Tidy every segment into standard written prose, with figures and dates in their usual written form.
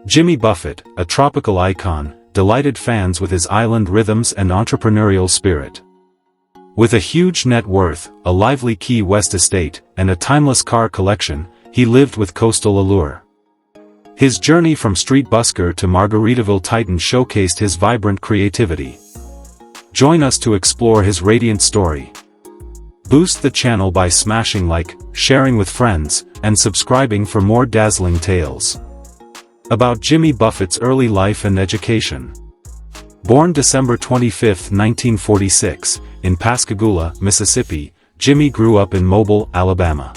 Jimmy Buffett, a tropical icon, delighted fans with his island rhythms and entrepreneurial spirit. With a huge net worth, a lively Key West estate, and a timeless car collection, he lived with coastal allure. His journey from street busker to Margaritaville titan showcased his vibrant creativity. Join us to explore his radiant story. Boost the channel by smashing like, sharing with friends, and subscribing for more dazzling tales. About Jimmy Buffett's early life and education. Born December 25, 1946, in Pascagoula, Mississippi, Jimmy grew up in Mobile, Alabama.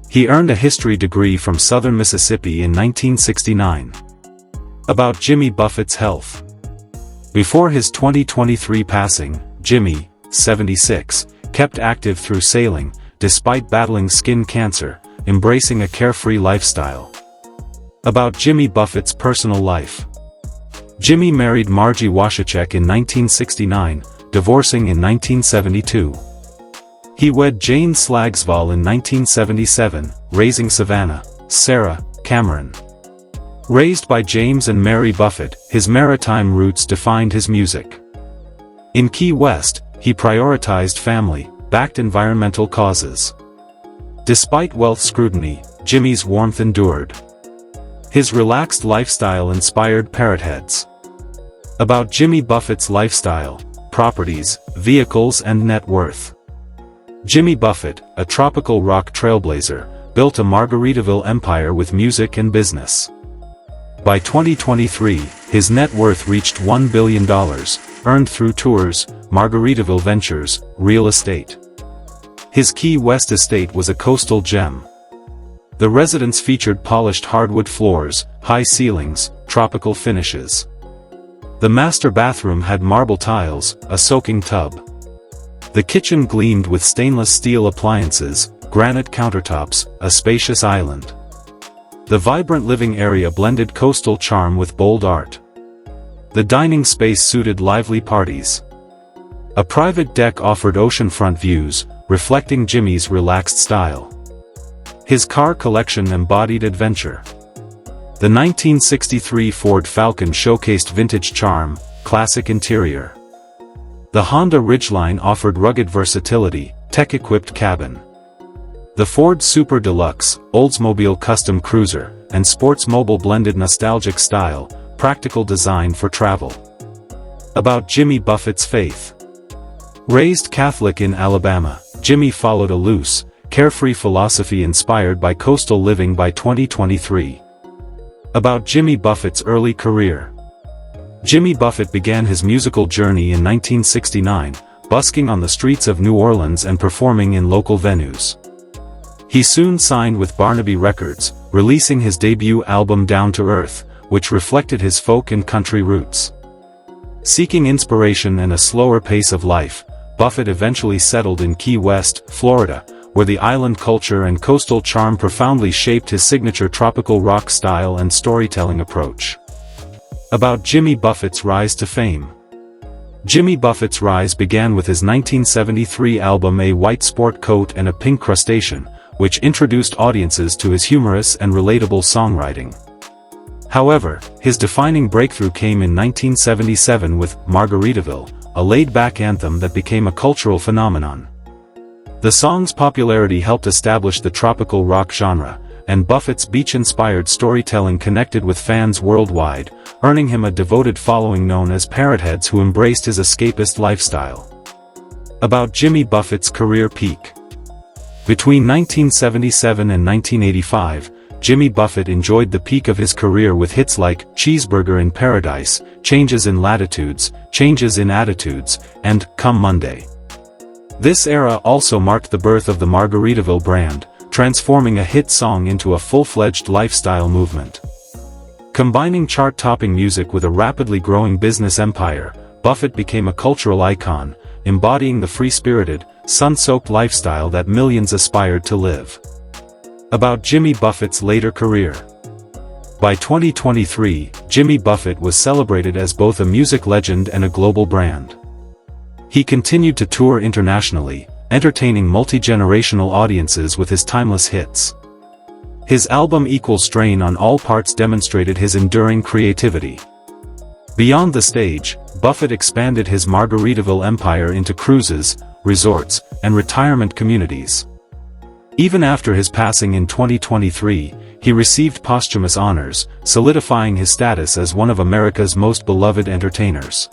He earned a history degree from Southern Mississippi in 1969. About Jimmy Buffett's health. Before his 2023 passing, Jimmy, 76, kept active through sailing, despite battling skin cancer, embracing a carefree lifestyle. About Jimmy Buffett's personal life. Jimmy married Margie Washachek in 1969, divorcing in 1972. He wed Jane Slagsvold in 1977, raising Savannah, Sarah, Cameron. Raised by James and Mary Buffett, his maritime roots defined his music. In Key West, he prioritized family-backed environmental causes. Despite wealth scrutiny, Jimmy's warmth endured. His relaxed lifestyle inspired Parrotheads. About Jimmy Buffett's lifestyle, properties, vehicles and net worth. Jimmy Buffett, a tropical rock trailblazer, built a Margaritaville empire with music and business. By 2023, his net worth reached $1 billion, earned through tours, Margaritaville ventures, real estate. His Key West estate was a coastal gem. The residence featured polished hardwood floors, high ceilings, tropical finishes. The master bathroom had marble tiles, a soaking tub. The kitchen gleamed with stainless steel appliances, granite countertops, a spacious island. The vibrant living area blended coastal charm with bold art. The dining space suited lively parties. A private deck offered oceanfront views, reflecting Jimmy's relaxed style. His car collection embodied adventure. The 1963 Ford Falcon showcased vintage charm, classic interior. The Honda Ridgeline offered rugged versatility, tech-equipped cabin. The Ford Super Deluxe, Oldsmobile Custom Cruiser, and Sportsmobile blended nostalgic style, practical design for travel. About Jimmy Buffett's faith. Raised Catholic in Alabama, Jimmy followed a loose, carefree philosophy inspired by coastal living by 2023. About Jimmy Buffett's early career. Jimmy Buffett began his musical journey in 1969, busking on the streets of New Orleans and performing in local venues. He soon signed with Barnaby Records, releasing his debut album Down to Earth, which reflected his folk and country roots. Seeking inspiration and a slower pace of life, Buffett eventually settled in Key West, Florida, where the island culture and coastal charm profoundly shaped his signature tropical rock style and storytelling approach. About Jimmy Buffett's rise to fame. Jimmy Buffett's rise began with his 1973 album A White Sport Coat and a Pink Crustacean, which introduced audiences to his humorous and relatable songwriting. However, his defining breakthrough came in 1977 with Margaritaville, a laid-back anthem that became a cultural phenomenon. The song's popularity helped establish the tropical rock genre, and Buffett's beach-inspired storytelling connected with fans worldwide, earning him a devoted following known as Parrotheads who embraced his escapist lifestyle. About Jimmy Buffett's career peak. Between 1977 and 1985, Jimmy Buffett enjoyed the peak of his career with hits like Cheeseburger in Paradise, Changes in Latitudes, Changes in Attitudes, and Come Monday. This era also marked the birth of the Margaritaville brand, transforming a hit song into a full-fledged lifestyle movement. Combining chart-topping music with a rapidly growing business empire, Buffett became a cultural icon, embodying the free-spirited, sun-soaked lifestyle that millions aspired to live. About Jimmy Buffett's later career. By 2023, Jimmy Buffett was celebrated as both a music legend and a global brand. He continued to tour internationally, entertaining multi-generational audiences with his timeless hits. His album Equal Strain on All Parts demonstrated his enduring creativity. Beyond the stage, Buffett expanded his Margaritaville empire into cruises, resorts, and retirement communities. Even after his passing in 2023, he received posthumous honors, solidifying his status as one of America's most beloved entertainers.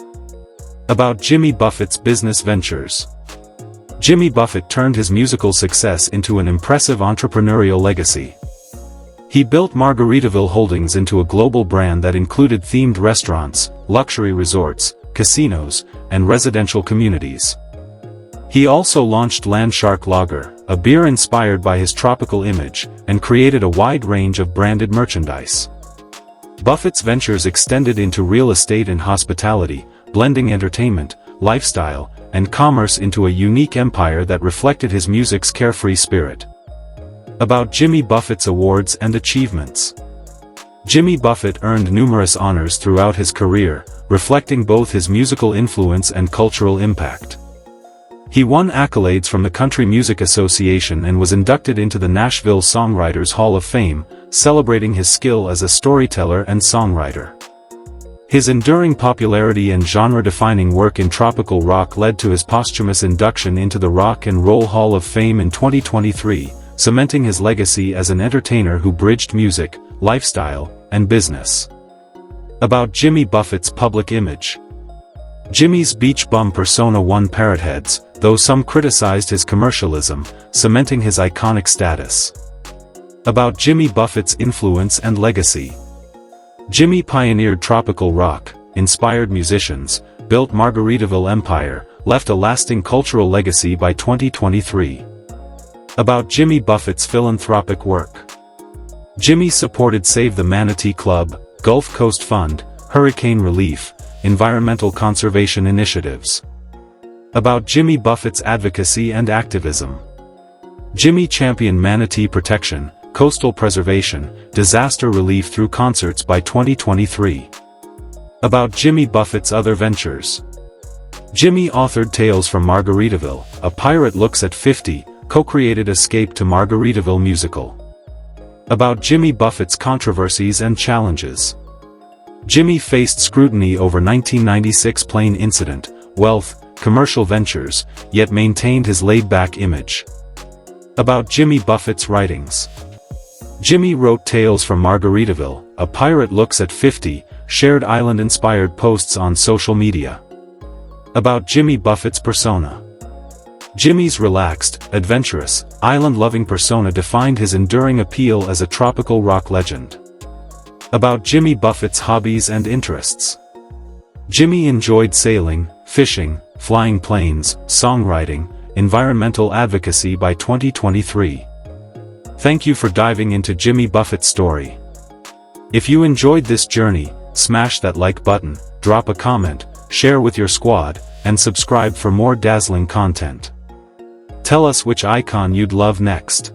About Jimmy Buffett's business ventures. Jimmy Buffett turned his musical success into an impressive entrepreneurial legacy. He built Margaritaville Holdings into a global brand that included themed restaurants, luxury resorts, casinos, and residential communities. He also launched Landshark Lager, a beer inspired by his tropical image, and created a wide range of branded merchandise. Buffett's ventures extended into real estate and hospitality, blending entertainment, lifestyle, and commerce into a unique empire that reflected his music's carefree spirit. About Jimmy Buffett's awards and achievements. Jimmy Buffett earned numerous honors throughout his career, reflecting both his musical influence and cultural impact. He won accolades from the Country Music Association and was inducted into the Nashville Songwriters Hall of Fame, celebrating his skill as a storyteller and songwriter. His enduring popularity and genre-defining work in tropical rock led to his posthumous induction into the Rock and Roll Hall of Fame in 2023, cementing his legacy as an entertainer who bridged music, lifestyle, and business. About Jimmy Buffett's public image. Jimmy's beach bum persona won Parrotheads, though some criticized his commercialism, cementing his iconic status. About Jimmy Buffett's influence and legacy. Jimmy pioneered tropical rock, inspired musicians, built Margaritaville empire, left a lasting cultural legacy by 2023. About Jimmy Buffett's philanthropic work. Jimmy supported Save the Manatee Club, Gulf Coast Fund, hurricane relief, environmental conservation initiatives. About Jimmy Buffett's advocacy and activism. Jimmy championed manatee protection, coastal preservation, disaster relief through concerts by 2023. About Jimmy Buffett's other ventures. Jimmy authored Tales from Margaritaville, A Pirate Looks at 50, co-created Escape to Margaritaville musical. About Jimmy Buffett's controversies and challenges. Jimmy faced scrutiny over 1996 plane incident, wealth, commercial ventures, yet maintained his laid-back image. About Jimmy Buffett's writings. Jimmy wrote Tales from Margaritaville, A Pirate Looks at 50, shared island-inspired posts on social media. About Jimmy Buffett's persona. Jimmy's relaxed, adventurous, island-loving persona defined his enduring appeal as a tropical rock legend. About Jimmy Buffett's hobbies and interests. Jimmy enjoyed sailing, fishing, flying planes, songwriting, environmental advocacy by 2023. Thank you for diving into Jimmy Buffett's story. If you enjoyed this journey, smash that like button, drop a comment, share with your squad, and subscribe for more dazzling content. Tell us which icon you'd love next.